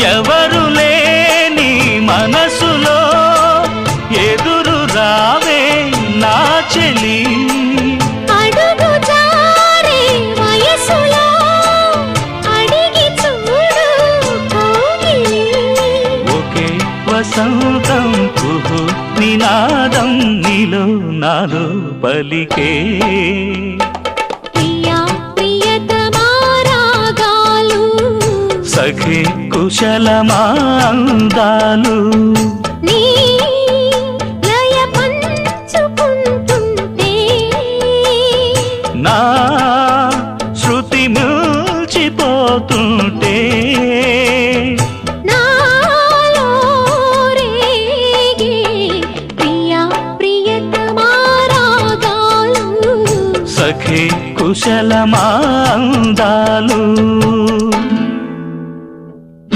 ఎవరు లేని మనసులో ఎదురు రావే నా చెలి అడుగు జారే వయసులో అడిగి చూడు కౌగిలి ఒకే వసంతం కుహు నినాదం నీలో నాలో పలికే ప్రియా ప్రియతమా రాగాలు సఖి కుశలమా అందాలు నీ లయ పంచుకుంటుంటే నా శృతి మిల్చిపోతుంటే నాలో రేగే ప్రియా ప్రియతమా రాగాలు సఖి కుశలమా అందాలు